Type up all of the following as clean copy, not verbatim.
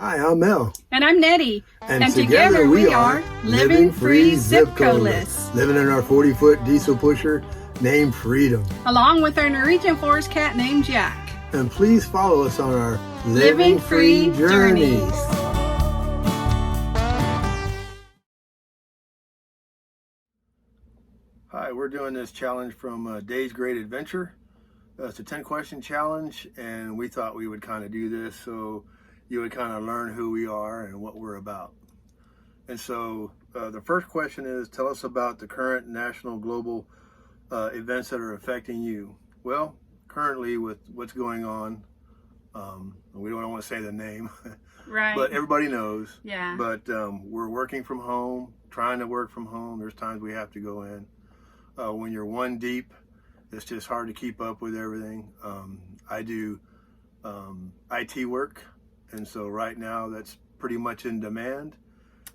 Hi, I'm Mel. And I'm Nettie. And together we are Living Free Zipcodeless. Living in our 40-foot diesel pusher named Freedom. Along with our Norwegian Forest Cat named Jack. And please follow us on our Living Free journeys. Hi, we're doing this challenge from Day's Great Adventure. It's a 10-question challenge, and we thought we would kind of do this so you would kind of learn who we are and what we're about. And so the first question is, tell us about the current national global events that are affecting you. Well, currently with what's going on, we don't want to say the name, right? But everybody knows. Yeah. But we're working from home, trying to work from home. There's times we have to go in. When you're one deep, it's just hard to keep up with everything. I do IT work. And so right now that's pretty much in demand.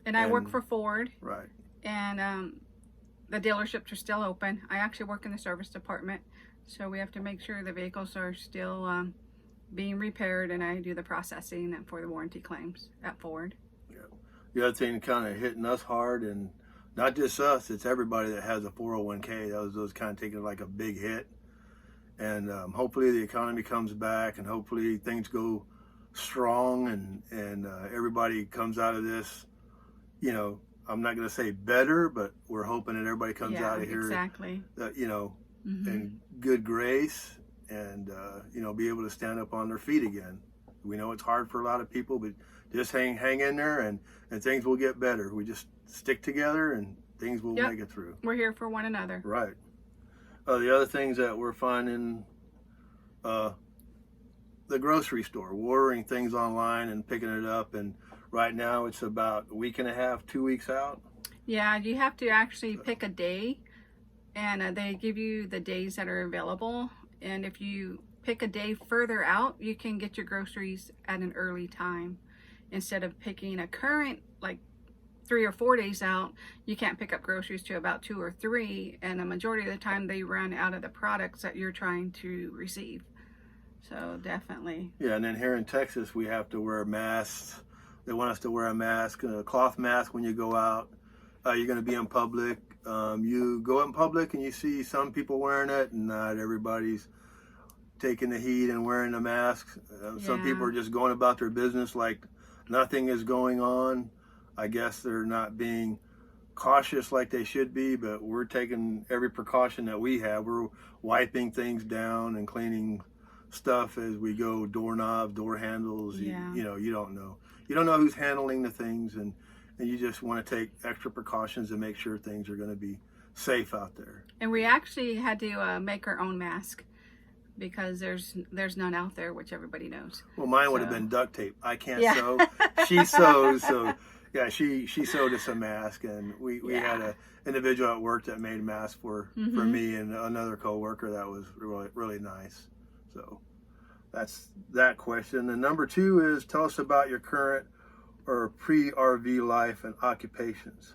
And I work for Ford. Right. And the dealerships are still open. I actually work in the service department. So we have to make sure the vehicles are still being repaired, and I do the processing for the warranty claims at Ford. Yeah. The other thing kind of hitting us hard, and not just us, it's everybody that has a 401k. Those kind of taking like a big hit. And hopefully the economy comes back, and hopefully things go strong, and everybody comes out of this, you know, I'm not going to say better, but we're hoping that everybody comes out of here, exactly, you know, in good grace, and you know, be able to stand up on their feet again. We know it's hard for a lot of people, but just hang in there, and things will get better. We just stick together and things will make it through. We're here for one another. Right. The other things that we're finding, the grocery store, ordering things online and picking it up, and right now it's about a week and a half, 2 weeks out. Yeah, you have to actually pick a day, and they give you the days that are available, and if you pick a day further out, you can get your groceries at an early time. Instead of picking a current, like 3 or 4 days out, you can't pick up groceries to about 2 or 3, and the majority of the time they run out of the products that you're trying to receive. So definitely. Yeah, and then here in Texas, we have to wear masks. They want us to wear a mask, a cloth mask when you go out. You're going to be in public. You go out in public and you see some people wearing it, and not everybody's taking the heat and wearing the masks. Some people are just going about their business like nothing is going on. I guess they're not being cautious like they should be, but we're taking every precaution that we have. We're wiping things down and cleaning stuff as we go, doorknobs, door handles. You know, you don't know who's handling the things, and you just want to take extra precautions and make sure things are going to be safe out there. And we actually had to make our own mask because there's none out there, which everybody knows. Well, mine would have been duct tape. I can't sew. She sews, so yeah, she sewed us a mask, and we had an individual at work that made masks for me and another coworker. That was really nice. So that's that question. And number 2 is, tell us about your current or pre-RV life and occupations.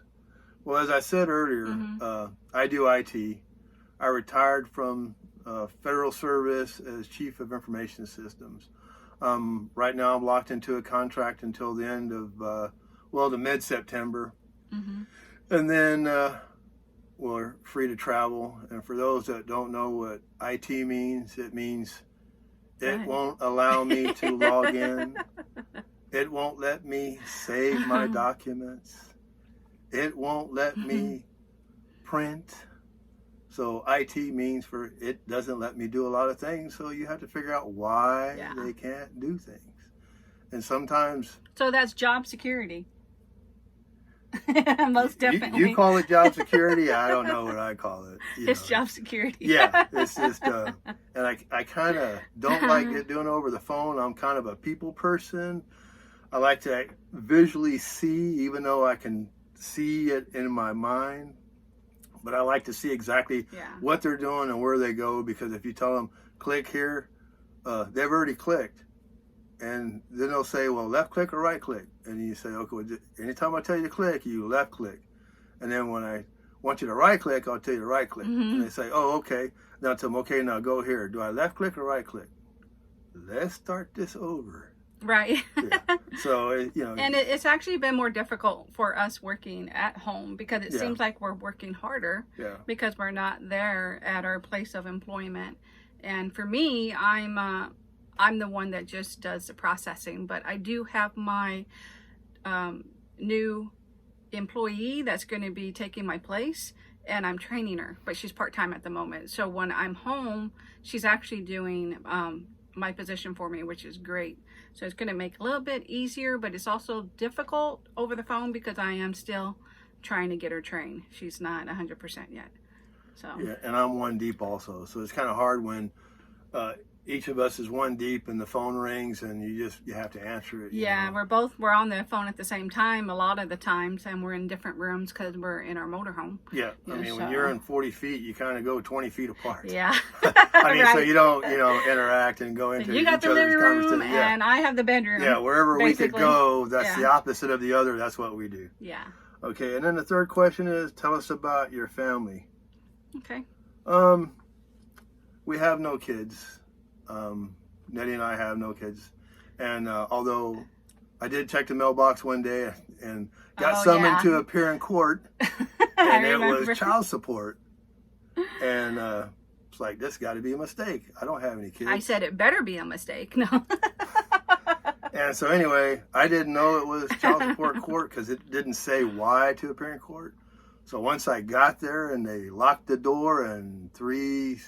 Well, as I said earlier, I do IT. I retired from federal service as Chief of Information Systems. Right now I'm locked into a contract until the end of, the mid-September. And then we're free to travel. And for those that don't know what IT means, it means it won't allow me to log in. It won't let me save my documents. It won't let me print. So IT means it doesn't let me do a lot of things. So you have to figure out why they can't do things. And sometimes... So that's job security. Most definitely. You call it job security. I don't know what I call it. It's job security. Yeah, it's just, and I kind of don't like it doing over the phone. I'm kind of a people person. I like to visually see, even though I can see it in my mind. But I like to see exactly what they're doing and where they go, because if you tell them, click here, they've already clicked. And then they'll say, well, left click or right click? And you say, okay, well, anytime I tell you to click, you left click. And then when I want you to right click, I'll tell you to right click. And they say, oh, okay. Then I'll tell them, okay, now go here. Do I left click or right click? Let's start this over. Right. Yeah. So, And it's actually been more difficult for us working at home because it Yeah. seems like we're working harder yeah. because we're not there at our place of employment. And for me, I'm the one that just does the processing, but I do have my new employee that's going to be taking my place, and I'm training her, but she's part-time at the moment. So when I'm home, she's actually doing my position for me, which is great. So it's going to make it a little bit easier, but it's also difficult over the phone because I am still trying to get her trained. She's not 100% yet. So Yeah, and I'm one deep also. So it's kind of hard when each of us is one deep and the phone rings and you have to answer it. Yeah, we're on the phone at the same time a lot of the times, and we're in different rooms because we're in our motorhome. Yeah, I mean, when you're in 40 feet, you kind of go 20 feet apart. Yeah. I mean, Right. so you don't, interact and go into You got each the other's living room, conversation. Yeah. and I have the bedroom. Yeah, wherever we could basically. go, that's Yeah. the opposite of the other. That's what we do. Yeah. Okay, and then the third question is, tell us about your family. Okay. We have no kids. Nettie and I have no kids. And although I did check the mailbox one day and got summoned to appear in court, and it was child support. And it's like, this got to be a mistake. I don't have any kids. I said it better be a mistake. No. And so anyway, I didn't know it was child support court because it didn't say why to appear in court. So once I got there and they locked the door and 3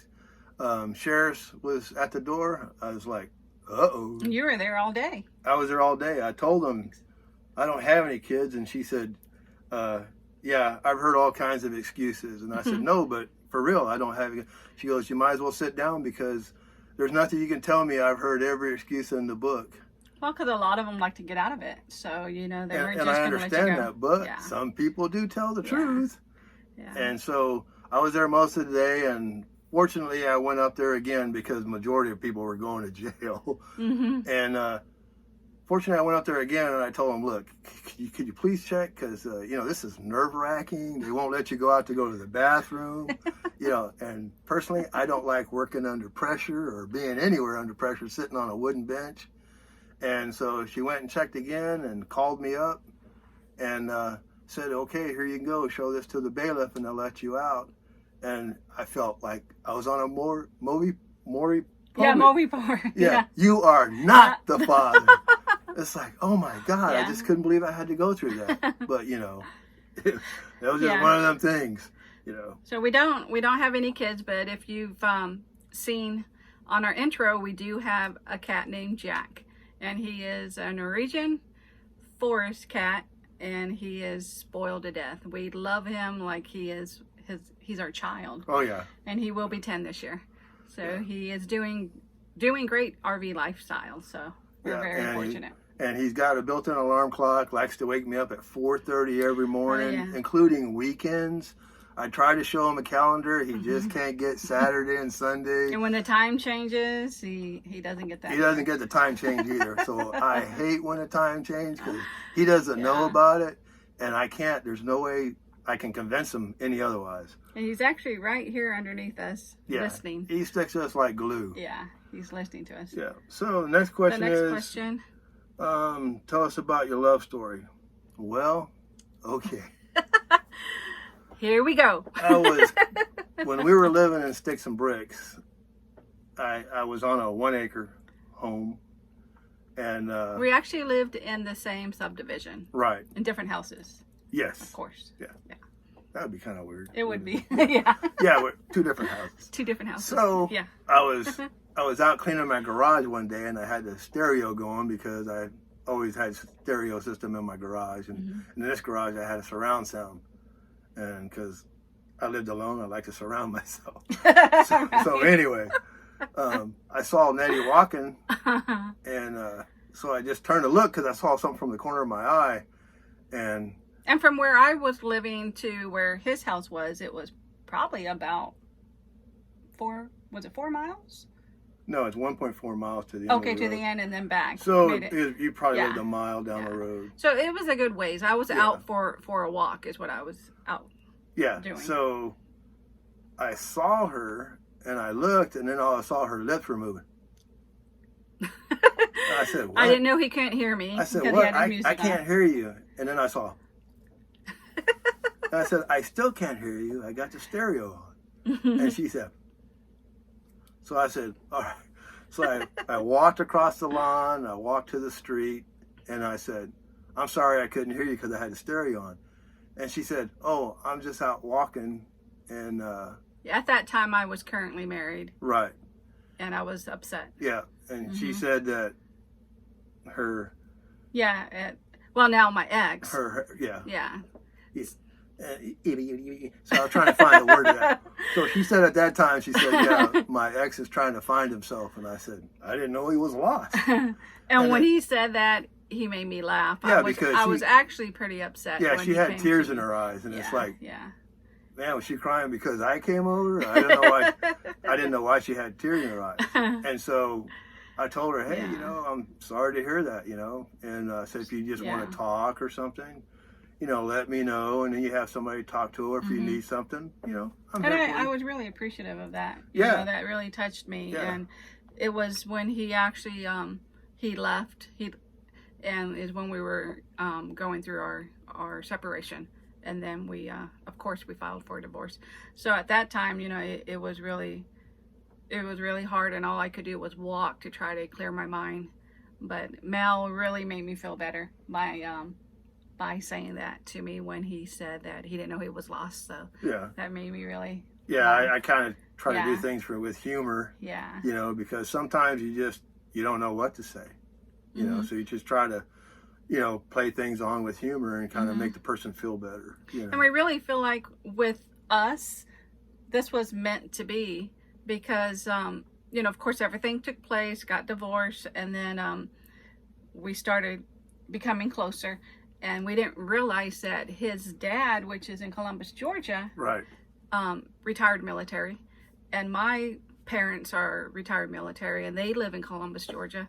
sheriffs was at the door, I was like, uh-oh. You were there all day. I was there all day. I told them I don't have any kids, and she said, yeah, I've heard all kinds of excuses. And I said, no, but for real, I don't have any. She goes, you might as well sit down because there's nothing you can tell me. I've heard every excuse in the book. Well, because a lot of them like to get out of it. So, they weren't And just I going to let you understand go. that, but Yeah. some people do tell the truth. Yeah. And so I was there most of the day, and fortunately I went up there again because the majority of people were going to jail. Mm-hmm. And fortunately I went up there again and I told them, look, could you please check? Because, this is nerve-wracking. They won't let you go out to go to the bathroom. And personally, I don't like working under pressure or being anywhere under pressure, sitting on a wooden bench. And so she went and checked again and called me up and said, okay, here you go. Show this to the bailiff and they'll let you out. And I felt like I was on a Maury Yeah, Maury Park. Yeah, you are not the father. It's like, oh my God, I just couldn't believe I had to go through that. But that was just one of them things. So we don't have any kids, but if you've seen on our intro, we do have a cat named Jack, and he is a Norwegian Forest Cat, and he is spoiled to death. We love him like he's our child. Oh yeah. And he will be 10 this year. So he is doing great RV lifestyle. So we're very fortunate. And he's got a built-in alarm clock, likes to wake me up at 4:30 every morning, including weekends. I try to show him a calendar. He just can't get Saturday and Sunday. And when the time changes, he doesn't get that. He doesn't get the time change either. So I hate when the time changes because he doesn't know about it. And I can't, there's no way I can convince him any otherwise. And he's actually right here underneath us listening. He sticks to us like glue. Yeah, he's listening to us. Yeah. So the next question tell us about your love story. Well, okay. Here we go. When we were living in Sticks and Bricks, I was on a 1-acre home. And we actually lived in the same subdivision. Right. In different houses. Yes. Of course. Yeah. That would be kind of weird. It would be. Yeah. Yeah, we're 2 different houses. 2 different houses. So I was out cleaning my garage one day and I had the stereo going because I always had stereo system in my garage. And in this garage I had a surround sound. And because I lived alone, I like to surround myself. So anyway, I saw Nettie walking, and so I just turned to look because I saw something from the corner of my eye. And from where I was living to where his house was, it was probably about 4 miles? No, it's 1.4 miles to the end. Okay, to the end and then back. So you probably lived a mile down the road. So it was a good ways. I was out for a walk is what I was out doing. So I saw her and I looked and then I saw her lips were moving. I said, what? I didn't know he couldn't hear me. I said, because what? he had his music I on. can't hear you. And then I saw. I said, I still can't hear you. I got the stereo on. And she said, so I said, all right. So I walked across the lawn, I walked to the street, and I said, I'm sorry I couldn't hear you because I had the stereo on. And she said, oh, I'm just out walking. And at that time, I was currently married. Right. And I was upset. Yeah. And she said that her... Yeah. Well, now my ex. Yeah. Yeah. So I was trying to find the word of that. So she said at that time, she said, yeah, my ex is trying to find himself. And I said, I didn't know he was lost. and when he said that, he made me laugh. Yeah, I was actually pretty upset. Yeah, when she he had came tears to in me. her eyes. And it's like, yeah. man, was she crying because I came over? I didn't know why. I didn't know why she had tears in her eyes. And so I told her, hey, I'm sorry to hear that, And I said, if you just want to talk or something, let me know. And then you have somebody talk to her if you need something, I'm here for you. I was really appreciative of that. Yeah. That really touched me. Yeah. And it was when he actually, he left, and is when we were going through our separation. And then we, of course, we filed for a divorce. So at that time, it was really hard, and all I could do was walk to try to clear my mind. But Mel really made me feel better by saying that to me when he said that he didn't know he was lost. So yeah, that made me really. Yeah, I kind of try to do things with humor. Yeah. Because sometimes you don't know what to say. So you just try to. Play things on with humor and kind of make the person feel better. And we really feel like with us, this was meant to be because, of course, everything took place, got divorced, and then we started becoming closer. And we didn't realize that his dad, which is in Columbus, Georgia, right, retired military. And my parents are retired military, and they live in Columbus, Georgia.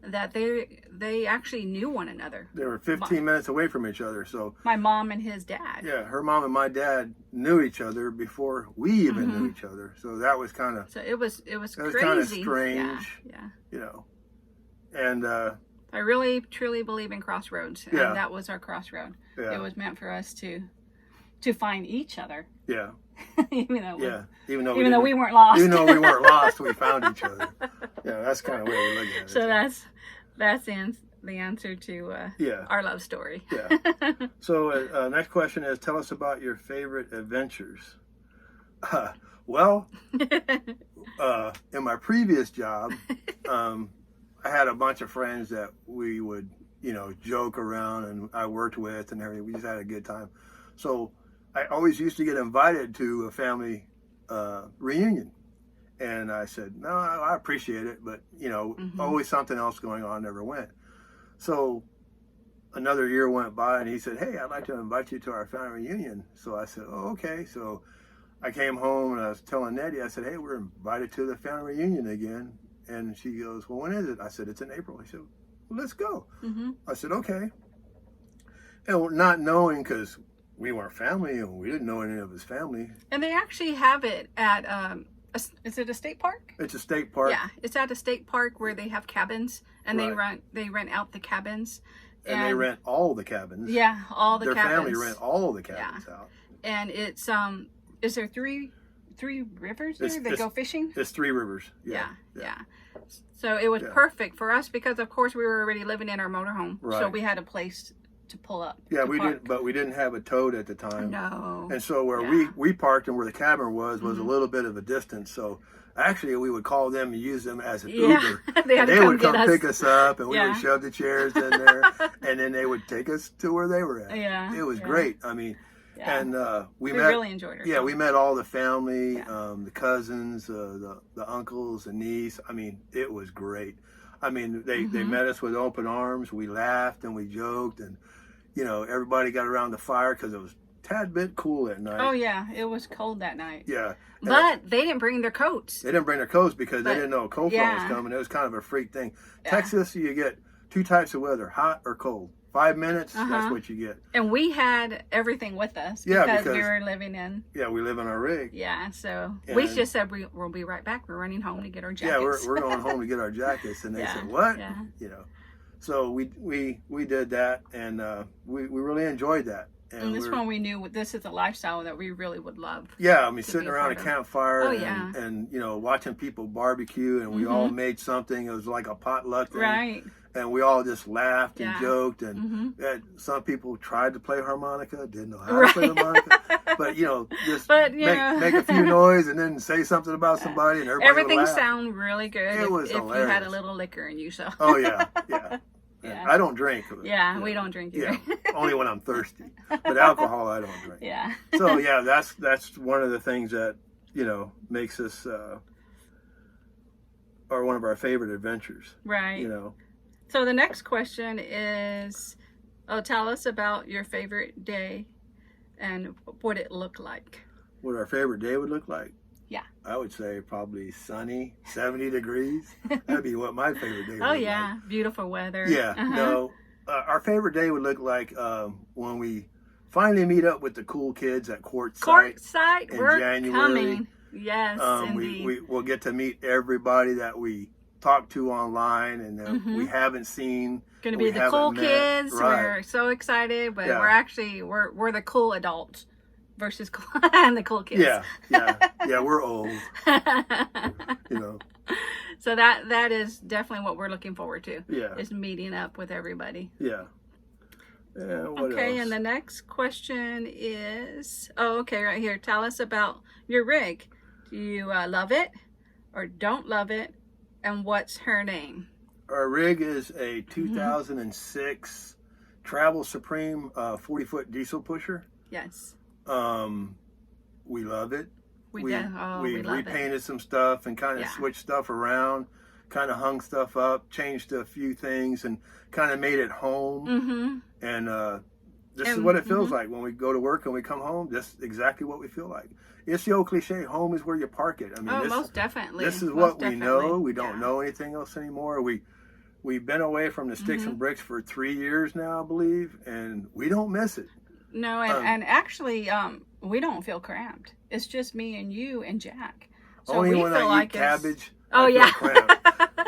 That they actually knew one another. They were 15 minutes away from each other. So my mom and his dad. Yeah, her mom and my dad knew each other before we even knew each other. So that was kind of. So it was crazy. Was kind of strange. Yeah. And I really truly believe in crossroads, and that was our crossroad. Yeah. It was meant for us to find each other. Yeah. even though we weren't lost. Even though we weren't lost, we found each other. Yeah, that's kind of the way we look at it. So that's the answer to our love story. Yeah. So next question is, tell us about your favorite adventures. Well, in my previous job, I had a bunch of friends that we would, joke around and I worked with and everything. We just had a good time. So I always used to get invited to a family reunion. And I said, no, I appreciate it, but, always something else going on, never went. So another year went by and he said, hey, I'd like to invite you to our family reunion. So I said, oh, okay. So I came home and I was telling Nettie, I said, hey, we're invited to the family reunion again. And she goes, well, when is it? I said, it's in April. He said, well, let's go. I said, okay. And not knowing, because we weren't family and we didn't know any of his family. And they actually have it at, is it a state park? It's a state park. Yeah, it's at a state park where they have cabins and they rent out the cabins. And they rent all the cabins. Yeah, all the cabins. Their family rent all the cabins out. And it's, is there three rivers there that go fishing? It's 3 rivers. Yeah. So it was perfect for us because, of course, we were already living in our motorhome. Right. So we had a place to pull up. Yeah, we didn't have a tote at the time. No. And so where we parked and where the cabin was a little bit of a distance. So actually we would call them and use them as an Uber. They would come pick us up and we would shove the chairs in there and then they would take us to where they were at. Yeah. It was great. I mean, and we really enjoyed it. Yeah, we met all the family, the cousins, the uncles, the niece. I mean, it was great. I mean, they met us with open arms. We laughed and we joked and, everybody got around the fire because it was a tad bit cool at night. Oh, yeah. It was cold that night. Yeah. But they didn't bring their coats. They didn't bring their coats because they didn't know a cold front was coming. It was kind of a freak thing. Texas, you get 2 types of weather, hot or cold. 5 minutes, that's what you get. And we had everything with us because we were living in. Yeah, we live in our rig. Yeah, so we just said we'll be right back. We're running home to get our jackets. Yeah, we're going home to get our jackets, and they said, "What?" Yeah. You know, so we did that, and we really enjoyed that. And this one we knew this is a lifestyle that we really would love. Yeah, I mean, sitting around a campfire and you know, watching people barbecue, and we all made something. It was like a potluck thing. Right. And we all just laughed and joked, and some people tried to play harmonica, didn't know how to play harmonica, but you know, just make a few noise and then say something about somebody, and everybody would laugh. Sounded really good. It was hilarious. You had a little liquor in you, so. Oh yeah, yeah. Yeah. I don't drink. Yeah, we don't drink either. Yeah, only when I'm thirsty. But alcohol, I don't drink. Yeah. So yeah, that's one of the things that, you know, makes us or one of our favorite adventures. Right. You know. So the next question is, tell us about your favorite day and what it looked like. What our favorite day would look like? Yeah. I would say probably sunny, 70 degrees. That'd be what my favorite day would look like. Oh, yeah. Beautiful weather. Yeah. No, our favorite day would look like when we finally meet up with the cool kids at Quartzsite in January. Coming. Yes, indeed. We'll get to meet everybody that we talk to online and we haven't seen. Going to be the cool kids. Right. We're so excited, but we're the cool adults versus the cool kids. Yeah, we're old. You know. So that is definitely what we're looking forward to. Yeah. Is meeting up with everybody. Yeah. What okay, else? and the next question is, right here. Tell us about your rig. Do you love it or don't love it? And what's her name? Our rig is a 2006 Travel Supreme 40-foot diesel pusher. Yes. We love it. We love repainted some stuff and kind of switched stuff around, kind of hung stuff up, changed a few things, and kind of made it home. And this is what it feels like when we go to work and we come home. Just exactly what we feel like. It's the old cliche, home is where you park it. I mean, most definitely. This is what we know. We don't know anything else anymore. We've been away from the sticks and bricks for 3 years now, I believe, and we don't miss it. No, and actually, we don't feel cramped. It's just me and you and Jack. So only we when feel I like eat cabbage. Oh, I feel cramped.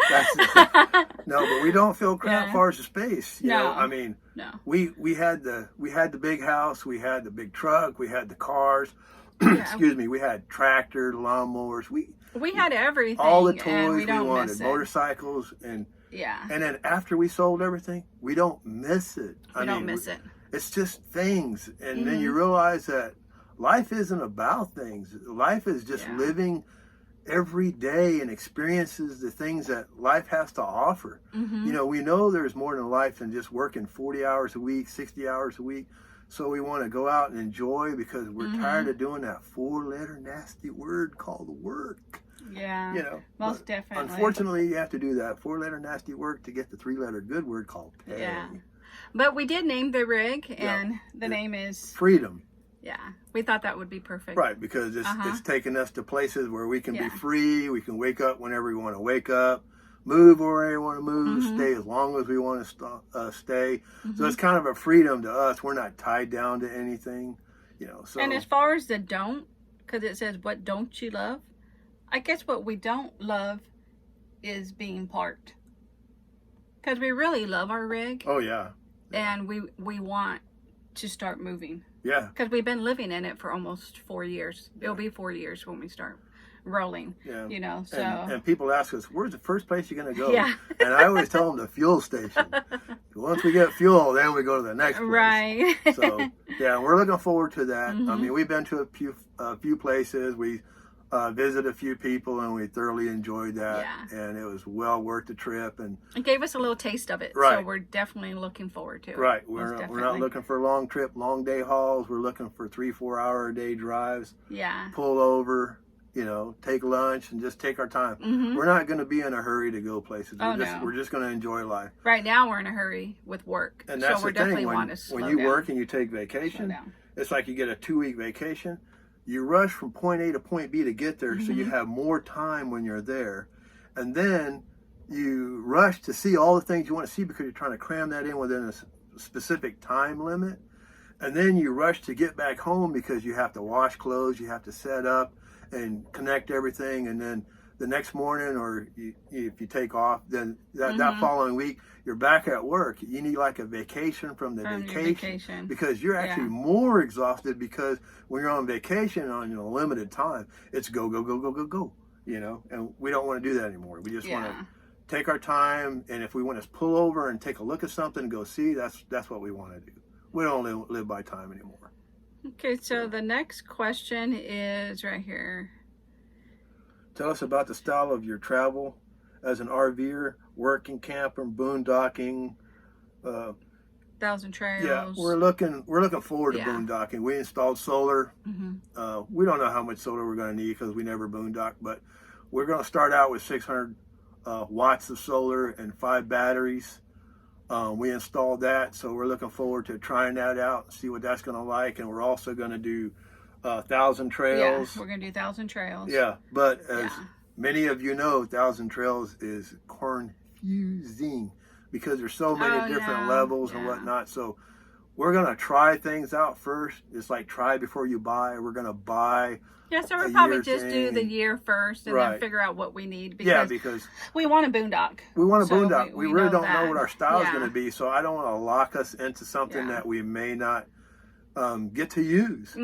That's the thing. No, but we don't feel cramped as far as the space. You know, I mean, we had the big house, we had the big truck, we had the cars. Excuse me, we had tractor, lawnmowers. We had everything. All the toys we wanted, motorcycles, and then after we sold everything, we don't miss it. We don't miss it. It's just things, and then you realize that life isn't about things. Life is just living every day and experiences the things that life has to offer. You know, we know there's more than life than just working 40 hours a week, 60 hours a week. So we want to go out and enjoy because we're tired of doing that 4-letter nasty word called work. Yeah, you know, most definitely. Unfortunately, you have to do that 4-letter nasty work to get the 3-letter good word called pay. Yeah, but we did name the rig, and the name is Freedom. Yeah, we thought that would be perfect. Right, because it's taking us to places where we can be free. We can wake up whenever we want to wake up, move wherever we want to move, stay as long as we want to stay. So it's kind of a freedom to us. We're not tied down to anything, you know. So. And as far as the don't, because it says, what don't you love? I guess what we don't love is being parked. Because we really love our rig. Oh, yeah. And we want to start moving. Yeah. Because we've been living in it for almost 4 years. It'll be 4 years when we start rolling. Yeah. You know, so. And people ask us, where's the first place you're going to go? Yeah. And I always tell them the fuel station. Once we get fuel, then we go to the next place. Right. So, yeah, we're looking forward to that. I mean, we've been to a few places. We visited a few people, and we thoroughly enjoyed that. Yeah. And it was well worth the trip. And it gave us a little taste of it. Right. So we're definitely looking forward to it. Right. We're not looking for a long trip, long day hauls. We're looking for 3-4 hour a day drives. Yeah. Pull over, you know, take lunch and just take our time. We're not going to be in a hurry to go places. We're just going to enjoy life. Right now we're in a hurry with work. And that's so we're the thing. definitely want to slow when you down. work and you take vacation, it's like you get a 2-week vacation. You rush from point A to point B to get there, so you have more time when you're there. And then you rush to see all the things you want to see because you're trying to cram that in within specific time limit, and then you rush to get back home because you have to wash clothes, you have to set up and connect everything, and then the next morning, or if you take off, then that following week, you're back at work. You need like a vacation from the vacation because you're actually more exhausted, because when you're on vacation on limited time, it's go, go, go, go, go, go, and we don't want to do that anymore. We just want to take our time, and if we want to pull over and take a look at something and go see, that's what we want to do. We don't live by time anymore. Okay, so the next question is right here. Tell us about the style of your travel as an RVer, working camper, boondocking. Thousand Trails. Yeah, we're looking forward to boondocking. We installed solar. We don't know how much solar we're going to need because we never boondock, but we're going to start out with 600 watts of solar and 5 batteries. We installed that, so we're looking forward to trying that out and see what that's going to like. And we're also going to do 1,000 Trails. Yeah, we're going to do 1,000 Trails. Yeah, but as many of you know, 1,000 Trails is confusing because there's so many different levels and whatnot. So we're going to try things out first. It's like try before you buy. We're going to buy. Yeah, so we'll probably just do the year first and then figure out what we need. Because we want to boondock. We want to boondock. We really don't know what our style is going to be, so I don't want to lock us into something that we may not get to use.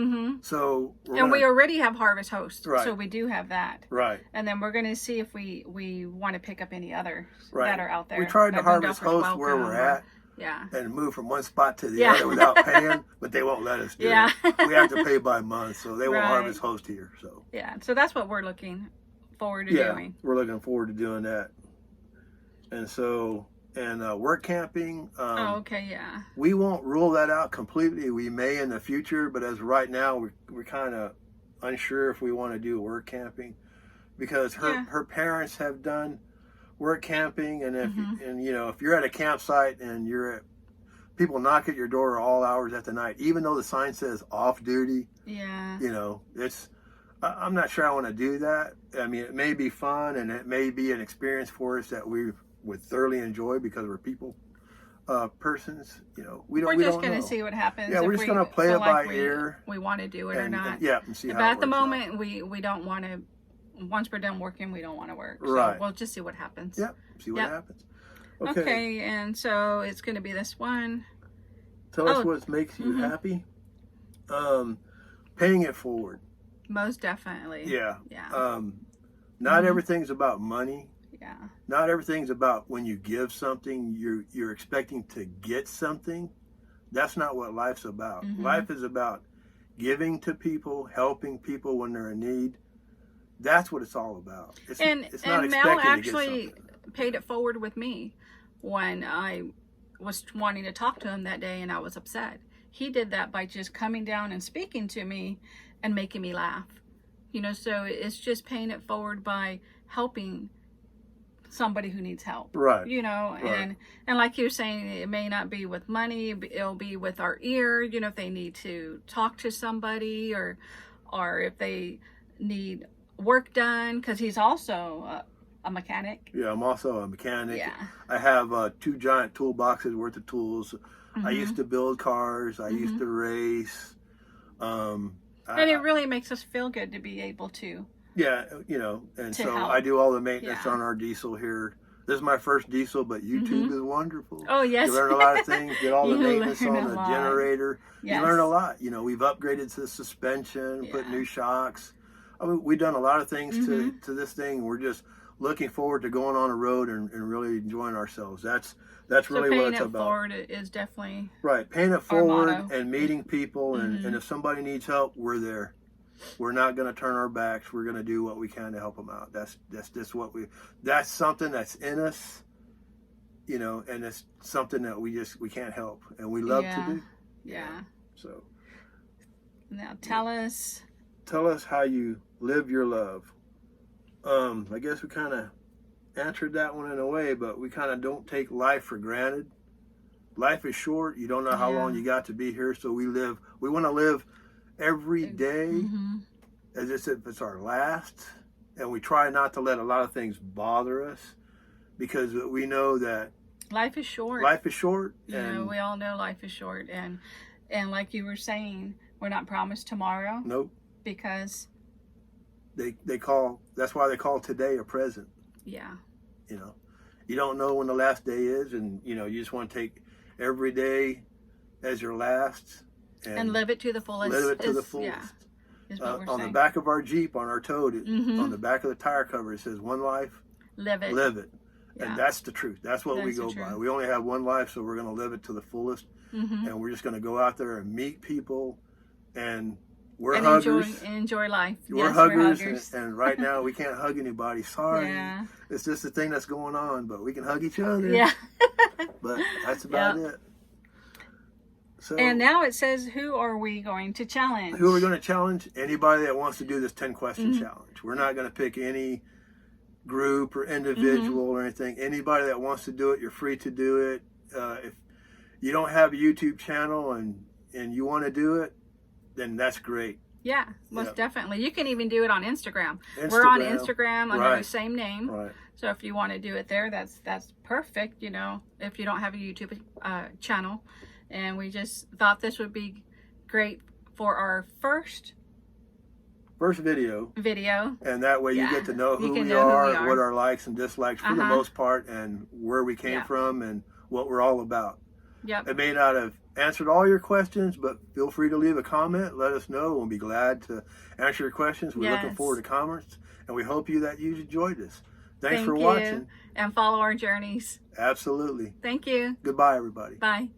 So we already have Harvest Host, so we do have that. Right. And then we're going to see if we want to pick up any others that are out there. We tried to Harvest Host where we're at. Yeah. And move from one spot to the other without paying, but they won't let us do it. We have to pay by month, so they won't Harvest Host here. So so that's what we're looking forward to doing. We're looking forward to doing that. And so, work camping. We won't rule that out completely. We may in the future, but as of right now, we're kind of unsure if we want to do work camping because her parents have done work camping, and if you're at a campsite and people knock at your door all hours at the night, even though the sign says off duty, I'm not sure I want to do that. I mean, it may be fun and it may be an experience for us that we would thoroughly enjoy because we're people persons. We're just going to see what happens. Yeah, we're just going to play it by ear. We want to do it or not. And see how. But at the moment, we don't want to. Once we're done working, we don't want to work. So we'll just see what happens. Yep. See what happens. Okay, and so it's going to be this one. Tell us what makes you happy. Paying it forward. Most definitely. Yeah. Not everything's about money. Yeah. Not everything's about when you give something, you're expecting to get something. That's not what life's about. Life is about giving to people, helping people when they're in need. That's what it's all about. It's not Mel actually paid it forward with me when I was wanting to talk to him that day and I was upset. He did that by just coming down and speaking to me and making me laugh. So it's just paying it forward by helping somebody who needs help. Right. And like you were saying, it may not be with money, it'll be with our ear, if they need to talk to somebody or if they need work done, because he's also a mechanic. Yeah, I'm also a mechanic. Yeah. I have 2 giant toolboxes worth of tools. I used to build cars. I used to race. And it really makes us feel good to be able to. Yeah, and so help. I do all the maintenance on our diesel here. This is my first diesel, but YouTube is wonderful. Oh, yes. You learn a lot of things, get all the maintenance on the generator. Yes. You learn a lot. We've upgraded to the suspension, put new shocks. I mean, we've done a lot of things to this thing. We're just looking forward to going on the road and really enjoying ourselves. That's really what it's about. Paying it forward is definitely paying it forward and meeting people, and if somebody needs help, we're there. We're not going to turn our backs. We're going to do what we can to help them out. That's just that's something that's in us, and it's something that we can't help, and we love to do. Yeah. So now tell us how you live your love. I guess we kind of answered that one in a way, but we kind of don't take life for granted. Life is short. You don't know how long you got to be here, so we want to live every day as if it's our last, and we try not to let a lot of things bother us because we know that Life is short. Life is short. You know, we all know life is short, and like you were saying, we're not promised tomorrow. Nope. Because they call. That's why they call today a present. Yeah. You know, you don't know when the last day is, and you know, you just want to take every day as your last and live it to the fullest. Live it to the fullest. Yeah. Is what we're on saying. the back of our Jeep, on our tote, on the back of the tire cover, it says "One life, live it." Live it. Yeah. And that's the truth. That's what we go the by. truth. We only have one life, so we're going to live it to the fullest. And we're just going to go out there and meet people, and we're huggers. Enjoy life. We're huggers. And right now we can't hug anybody. Sorry. Yeah. It's just the thing that's going on, but we can hug each other. Yeah. But that's about it. So, and now it says, who are we going to challenge? Who are we going to challenge? Anybody that wants to do this 10-question challenge. We're not going to pick any group or individual or anything. Anybody that wants to do it, you're free to do it. If you don't have a YouTube channel and you want to do it, then that's great. Yeah, most definitely. You can even do it on Instagram. We're on Instagram under the same name. Right. So if you want to do it there, that's perfect, you know, if you don't have a YouTube channel. And we just thought this would be great for our first video. And that way you get to know who we are, what our likes and dislikes for the most part, and where we came from and what we're all about. Yep. It may not have answered all your questions, but feel free to leave a comment. Let us know. We'll be glad to answer your questions. We're looking forward to comments, and we hope you enjoyed this. Thanks for watching. And follow our journeys. Absolutely. Thank you. Goodbye, everybody. Bye.